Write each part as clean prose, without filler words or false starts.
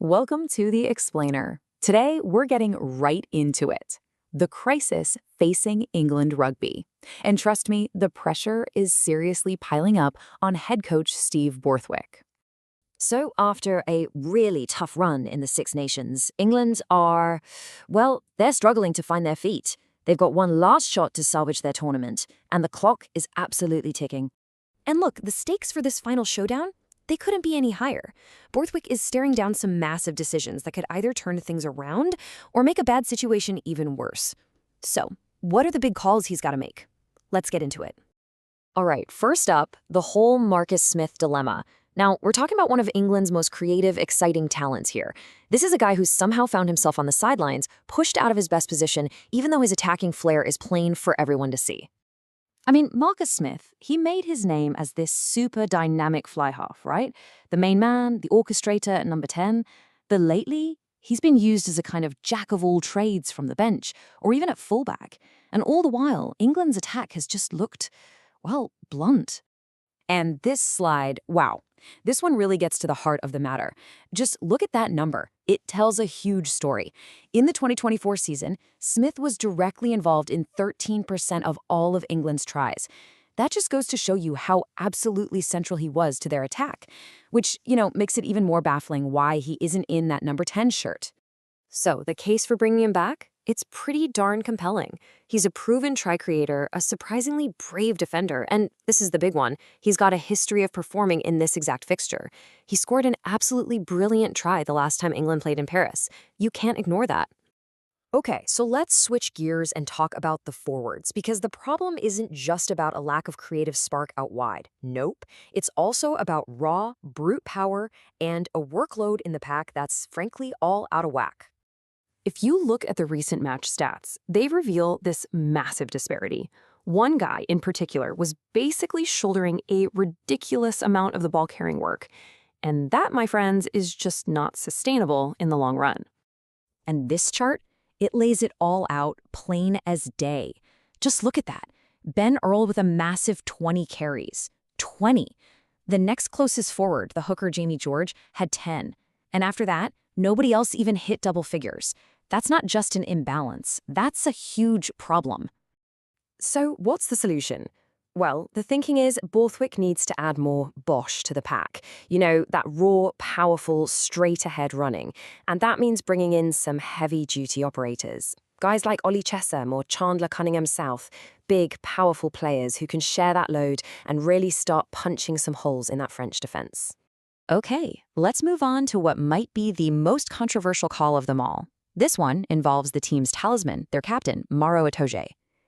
Welcome to The Explainer. Today, we're getting right into it. The crisis facing England rugby. And trust me, the pressure is seriously piling up on head coach Steve Borthwick. So after a really tough run in the Six Nations, England are, well, they're struggling to find their feet. They've got one last shot to salvage their tournament, and the clock is absolutely ticking. And look, the stakes for this final showdown, they couldn't be any higher. Borthwick is staring down some massive decisions that could either turn things around or make a bad situation even worse. So, what are the big calls he's got to make? Let's get into it. All right, first up, the whole Marcus Smith dilemma. Now, we're talking about one of England's most creative, exciting talents here. This is a guy who's somehow found himself on the sidelines, pushed out of his best position, even though his attacking flair is plain for everyone to see. I mean, Marcus Smith, he made his name as this super dynamic fly half, right? The main man, the orchestrator at number 10. But lately, he's been used as a kind of jack of all trades from the bench, or even at fullback. And all the while, England's attack has just looked, well, blunt. And this slide, wow, this one really gets to the heart of the matter. Just look at that number. It tells a huge story. In the 2024 season, Smith was directly involved in 13% of all of England's tries. That just goes to show you how absolutely central he was to their attack, which, makes it even more baffling why he isn't in that number 10 shirt. So, the case for bringing him back? It's pretty darn compelling. He's a proven try creator, a surprisingly brave defender, and this is the big one, he's got a history of performing in this exact fixture. He scored an absolutely brilliant try the last time England played in Paris. You can't ignore that. Okay, so let's switch gears and talk about the forwards, because the problem isn't just about a lack of creative spark out wide. Nope. It's also about raw, brute power and a workload in the pack that's frankly all out of whack. If you look at the recent match stats, they reveal this massive disparity. One guy in particular was basically shouldering a ridiculous amount of the ball-carrying work. And that, my friends, is just not sustainable in the long run. And this chart, it lays it all out plain as day. Just look at that. Ben Earl with a massive 20 carries. 20. The next closest forward, the hooker Jamie George, had 10. And after that, nobody else even hit double figures. That's not just an imbalance. That's a huge problem. So what's the solution? Well, the thinking is Borthwick needs to add more bosh to the pack. That raw, powerful, straight-ahead running. And that means bringing in some heavy-duty operators. Guys like Ollie Chessum or Chandler Cunningham South. Big, powerful players who can share that load and really start punching some holes in that French defense. Okay, let's move on to what might be the most controversial call of them all. This one involves the team's talisman, their captain, Maro Itoje.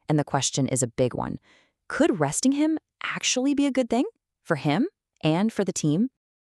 And the question is a big one. Could resting him actually be a good thing? For him and for the team?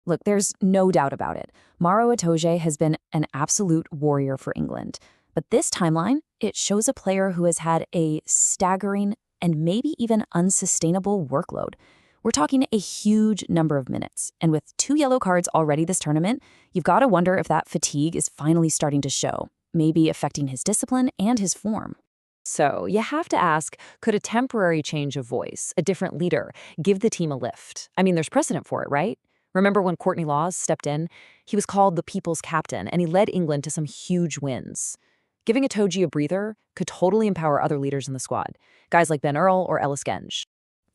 Look, there's no doubt about it. Maro Itoje has been an absolute warrior for England. But this timeline, it shows a player who has had a staggering and maybe even unsustainable workload. We're talking a huge number of minutes. And with 2 yellow cards already this tournament, you've got to wonder if that fatigue is finally starting to show, maybe affecting his discipline and his form. So you have to ask, could a temporary change of voice, a different leader, give the team a lift? I mean, there's precedent for it, right? Remember when Courtney Laws stepped in? He was called the people's captain, and he led England to some huge wins. Giving Itoje a breather could totally empower other leaders in the squad, guys like Ben Earl or Ellis Genge.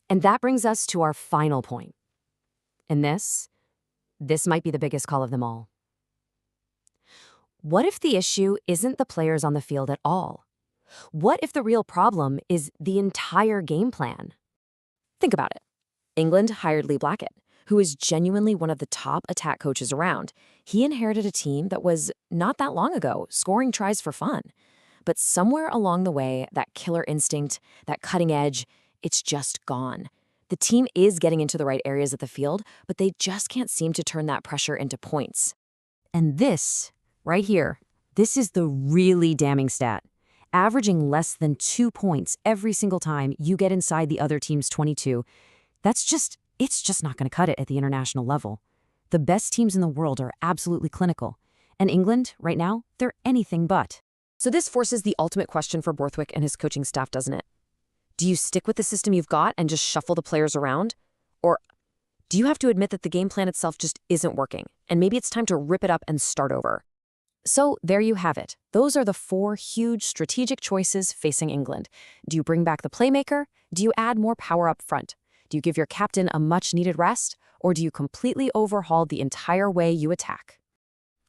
And that brings us to our final point. And this might be the biggest call of them all. What if the issue isn't the players on the field at all? What if the real problem is the entire game plan? Think about it. England hired Lee Blackett, who is genuinely one of the top attack coaches around. He inherited a team that was, not that long ago, scoring tries for fun. But somewhere along the way, that killer instinct, that cutting edge, it's just gone. The team is getting into the right areas of the field, but they just can't seem to turn that pressure into points. And this, right here, this is the really damning stat. Averaging less than 2 points every single time you get inside the other team's 22, it's just not going to cut it at the international level. The best teams in the world are absolutely clinical. And England, right now, they're anything but. So this forces the ultimate question for Borthwick and his coaching staff, doesn't it? Do you stick with the system you've got and just shuffle the players around? Or Do you have to admit that the game plan itself just isn't working, and maybe it's time to rip it up and start over? So there you have it. Those are the 4 huge strategic choices facing England. Do you bring back the playmaker? Do you add more power up front? Do you give your captain a much-needed rest? Or do you completely overhaul the entire way you attack?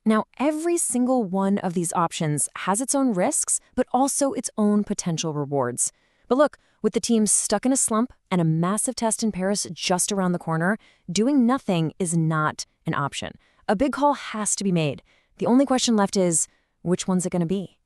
Now, every single one of these options has its own risks, but also its own potential rewards. But look, with the team stuck in a slump and a massive test in Paris just around the corner, doing nothing is not an option. A big call has to be made. The only question left is, which one's it going to be?